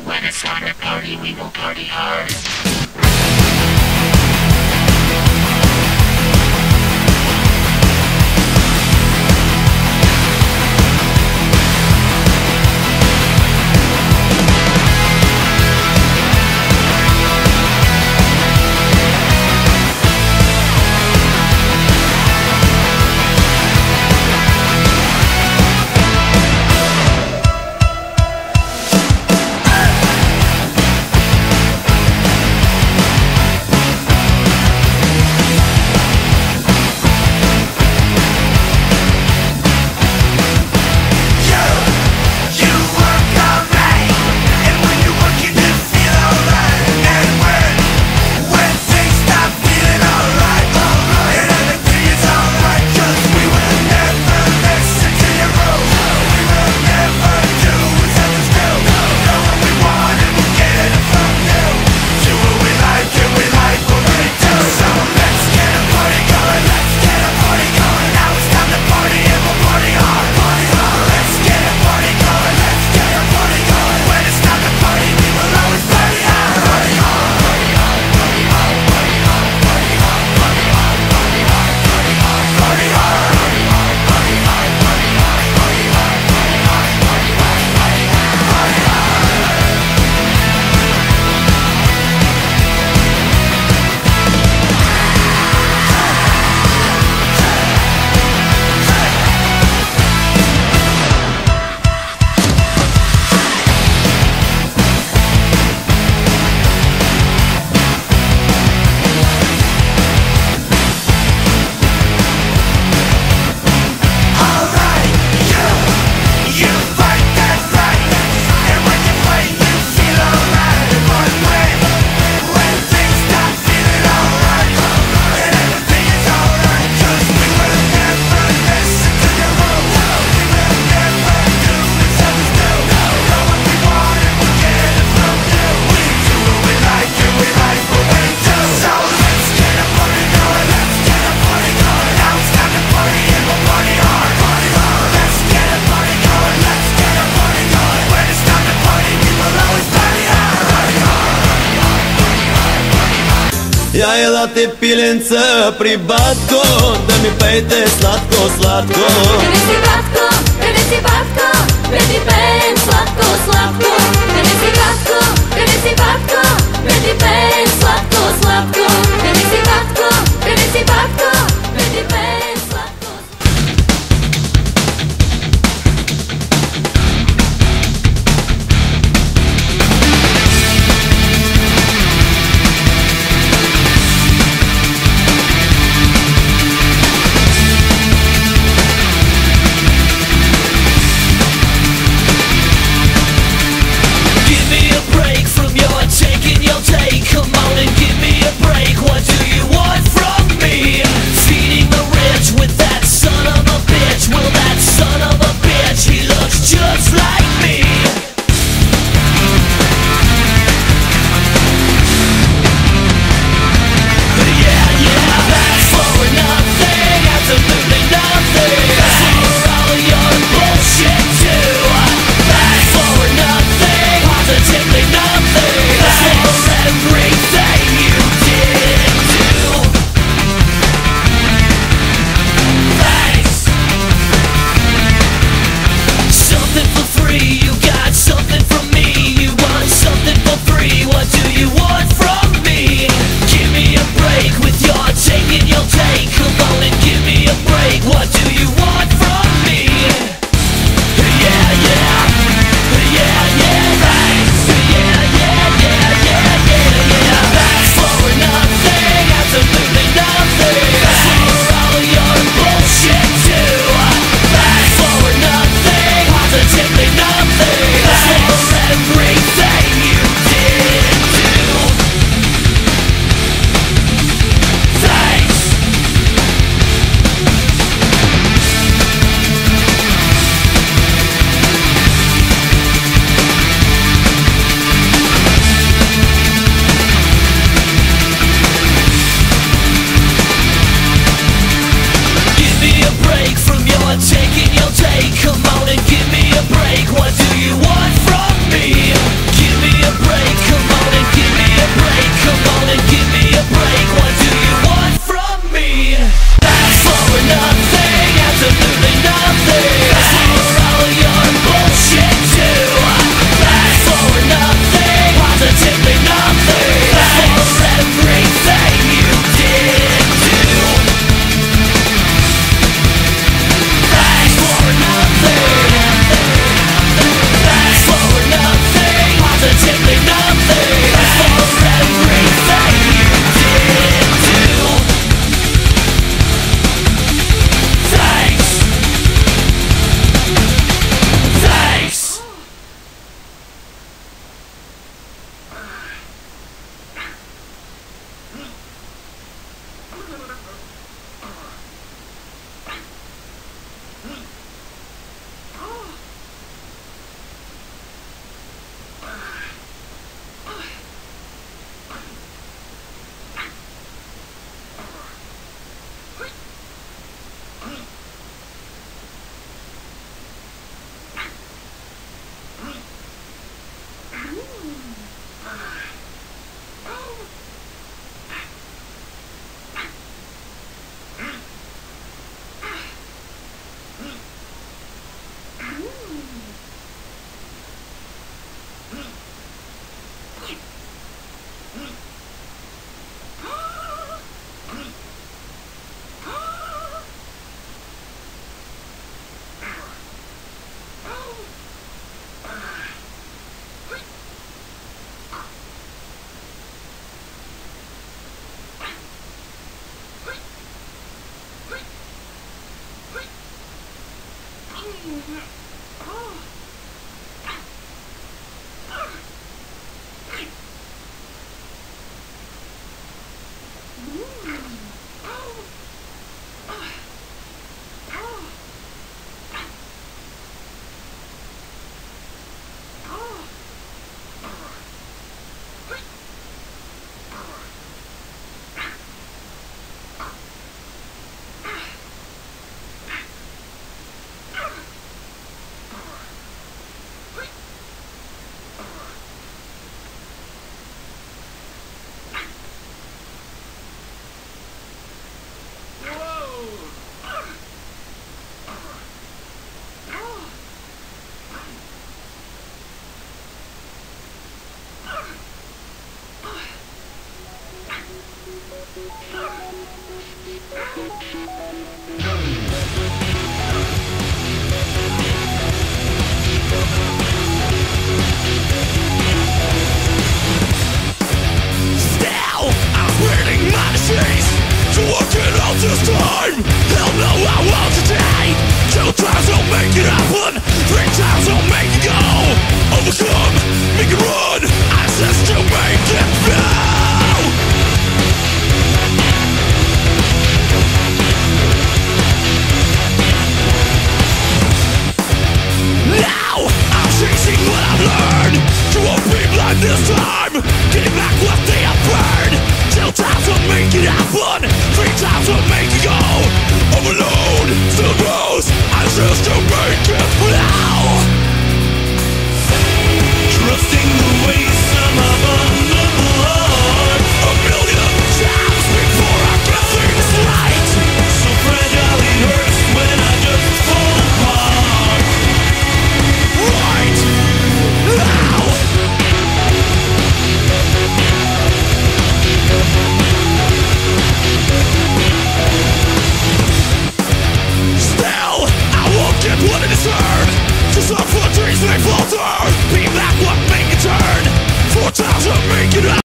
When it's time to party, we will party hard. Ja jela ti piljenca pribatko, da mi pejte slatko, slatko. Prinesi batko, prinesi batko, meni pen slatko, slatko. Prinesi batko, prinesi batko, meni pen slatko, slatko. Prinesi batko, prinesi batko, meni pen slatko. Come on and give me a break. What do you want from me? Feeding the rich with that son of a bitch. Well, that son of a bitch, he looks just like me. Yeah, that's for nothing, absolutely nothing. That's for all of your bullshit too. That's for nothing, positively nothing. That's for everything you didn't do. Thanks. Something for free, you got something from me. You want something for free, what do you want from me? Give me a break with your taking your take. Come on and give me a break, what do you want from me? Yeah, yeah, yeah, yeah, thanks. Yeah, yeah, yeah, yeah, yeah, yeah. To work it out this time. Hell no, I want today. 2 times I'll make it happen. 3 times I'll make it go. Overcome, make it run. I said to make it now. Now I'm chasing what I've learned. To won't be blind this time. Getting back what they have burned. 2 times I'll make it happen. 3 times I'll make it go. Overload, still grows. I just to make it now. Trusting the way some have undergone 1,000,000 times before I get things right. So fragile it hurts when I just fall apart. Right now. Still, I won't get what I deserve. Just up for dreams may falter. Be back what make it turn. 4 times I'll make it up.